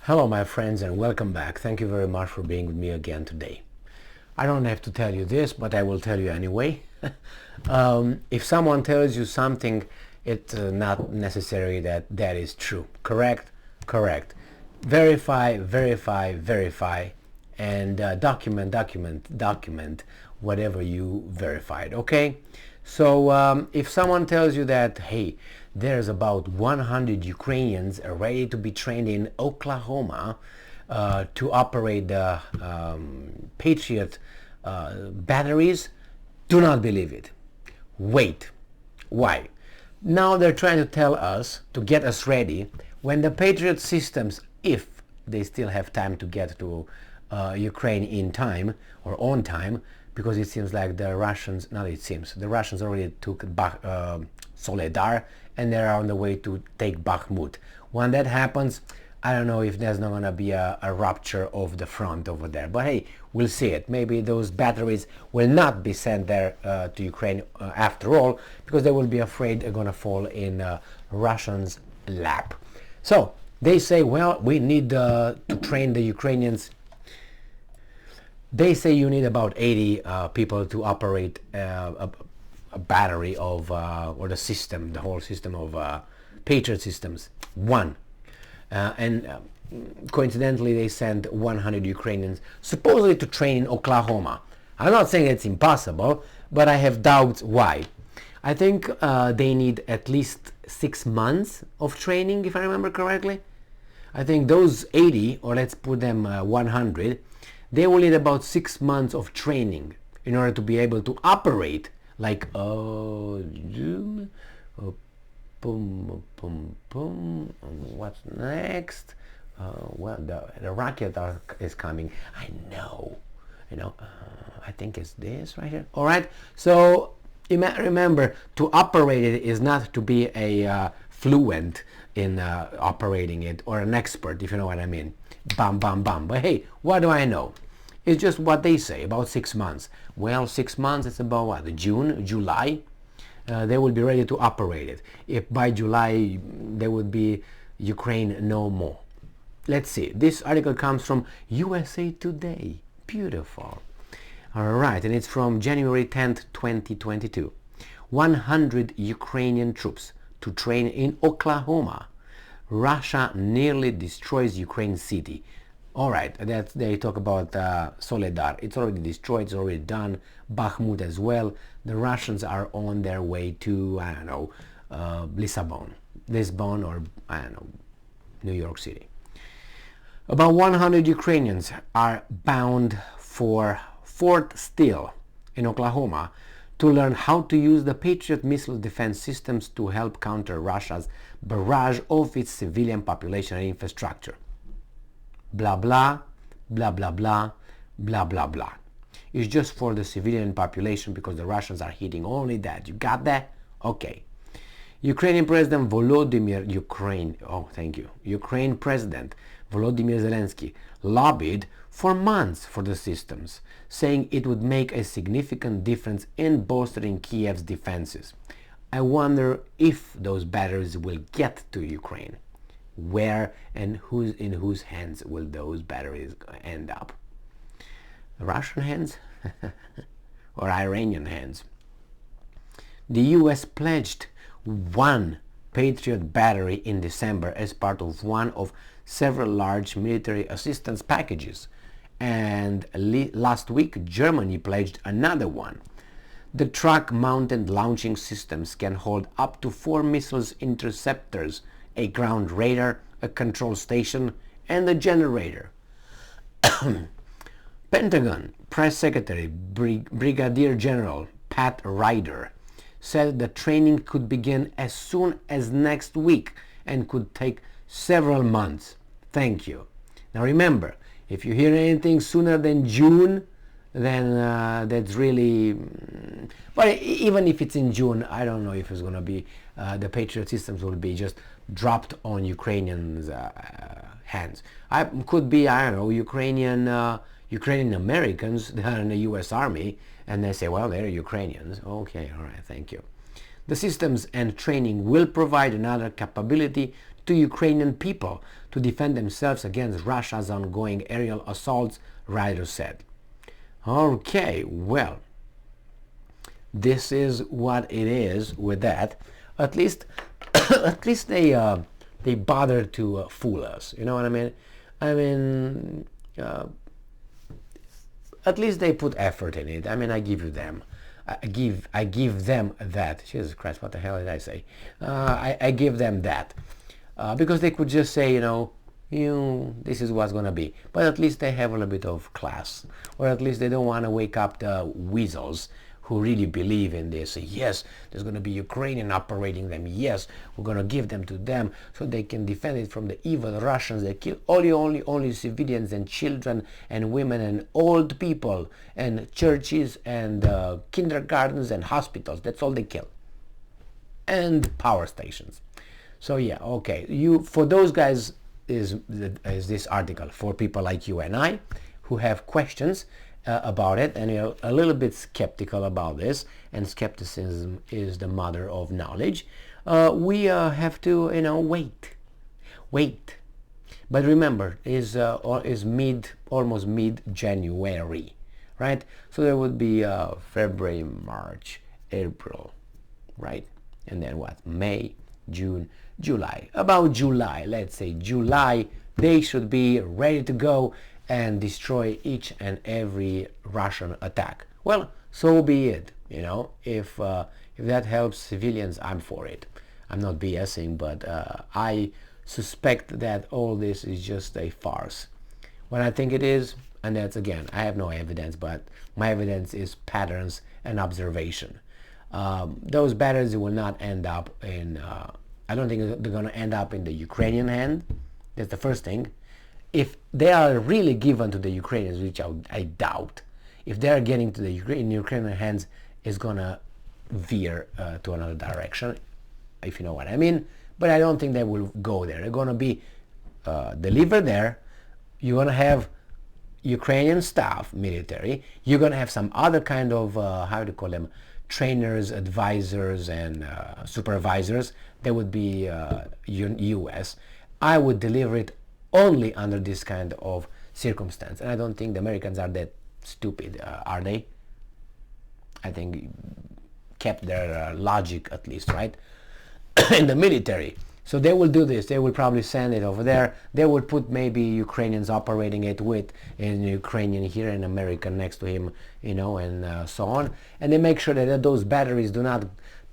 Hello my friends and welcome back. Thank you very much for being with me again today. I don't have to tell you this, but I will tell you anyway. If someone tells you something, it's not necessary that that is true. Correct? Correct. Verify, verify, verify, and document whatever you verified. Okay? So if someone tells you that, hey, there's about 100 Ukrainians ready to be trained in Oklahoma to operate the Patriot batteries, do not believe it. Wait. Why? Now they're trying to tell us to get us ready when the Patriot systems, if they still have time to get to Ukraine in time or on time, because it seems like the Russians, the Russians already took Soledar and they're on the way to take Bakhmut. When that happens, I don't know if there's not going to be a rupture of the front over there. But hey, we'll see it. Maybe those batteries will not be sent there to Ukraine after all, because they will be afraid they're going to fall in Russians' lap. So they say, well, we need to train the Ukrainians. They say you need about 80 people to operate a battery of, or the system, the whole system of Patriot systems. Coincidentally, they sent 100 Ukrainians supposedly to train in Oklahoma. I'm not saying it's impossible, but I have doubts why. I think they need at least 6 months of training, if I remember correctly. I think those 80, or let's put them 100, they will need about 6 months of training in order to be able to operate like boom, boom, boom. What's next? Well, the rocket is coming. I know. I think it's this right here. All right. So remember, to operate it is not to be a fluent in operating it, or an expert, if you know what I mean. Bam, bam, bam. But hey, what do I know? It's just what they say, about 6 months. Well, 6 months, it's about what? June, July? They will be ready to operate it. If by July there would be Ukraine no more. Let's see. This article comes from USA Today. Beautiful. All right, and it's from January 10th, 2022. 100 Ukrainian troops to train in Oklahoma. Russia nearly destroys Ukraine city. All right, they talk about Soledar. It's already destroyed, it's already done. Bakhmut as well. The Russians are on their way to, I don't know, Lisbon, or I don't know, New York City. About 100 Ukrainians are bound for Fort Steele in Oklahoma to learn how to use the Patriot missile defense systems to help counter Russia's barrage of its civilian population and infrastructure. Blah, blah, blah, blah, blah, blah, blah, blah. It's just for the civilian population because the Russians are hitting only that. You got that? Okay. Ukrainian President Ukraine President Volodymyr Zelensky lobbied for months for the systems, saying it would make a significant difference in bolstering Kiev's defenses. I wonder if those batteries will get to Ukraine. Where and in whose hands will those batteries end up? Russian hands or Iranian hands? The US pledged 1 Patriot battery in December as part of one of several large military assistance packages, and last week Germany pledged another one. The truck-mounted launching systems can hold up to 4 missiles interceptors, a ground radar, a control station, and a generator. Pentagon Press Secretary Brigadier General Pat Ryder said the training could begin as soon as next week and could take several months. Thank you. Now remember, if you hear anything sooner than June, then that's really... But even if it's in June, I don't know if it's going to be... the Patriot systems will be just dropped on Ukrainians' hands. Could be, I don't know, Ukrainian Americans that are in the U.S. Army, and they say, well, they're Ukrainians. Okay, all right, thank you. The systems and training will provide another capability to Ukrainian people to defend themselves against Russia's ongoing aerial assaults, Ryder said. Okay, well, this is what it is with that. At least, at least they bother to fool us. You know what I mean? I mean, at least they put effort in it. I mean, I give you them. I give them that. Jesus Christ, what the hell did I say? I give them that because they could just say, this is what's gonna be. But at least they have a little bit of class, or at least they don't want to wake up the weasels who really believe in this. Yes, there's going to be Ukrainian operating them. Yes, we're going to give them to them so they can defend it from the evil Russians. They kill only civilians and children and women and old people and churches and kindergartens and hospitals. That's all they kill. And power stations. So yeah, okay. For those guys is this article for people like you and I who have questions about it, and you're a little bit skeptical about this, and skepticism is the mother of knowledge. We have to, wait. But remember, is almost mid-January, right? So there would be February, March, April, right? And then what? May, June, July. About July, let's say July, they should be ready to go and destroy each and every Russian attack. Well, so be it. If that helps civilians, I'm for it. I'm not BSing, but I suspect that all this is just a farce. What I think it is, and that's again, I have no evidence, but my evidence is patterns and observation. Those patterns will not end up in, I don't think they're going to end up in the Ukrainian hand. That's the first thing. If they are really given to the Ukrainians, which I doubt, if they are getting to the Ukrainian hands, it's going to veer to another direction, if you know what I mean. But I don't think they will go there. They're going to be delivered there. You're going to have Ukrainian staff, military. You're going to have some other kind of, how do you call them, trainers, advisors, and supervisors. That would be U.S. I would deliver it only under this kind of circumstance. And I don't think the Americans are that stupid, are they? I think kept their logic at least, right? In the military. So they will do this. They will probably send it over there. They will put maybe Ukrainians operating it with an Ukrainian here and American next to him, and so on. And they make sure that those batteries do not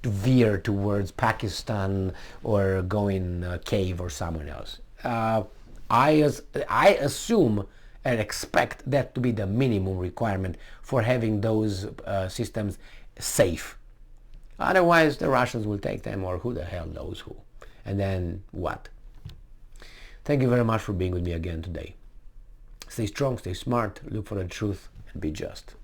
veer towards Pakistan or go in a cave or someone else. I assume and expect that to be the minimum requirement for having those systems safe. Otherwise, the Russians will take them, or who the hell knows who. And then what? Thank you very much for being with me again today. Stay strong, stay smart, look for the truth, and be just.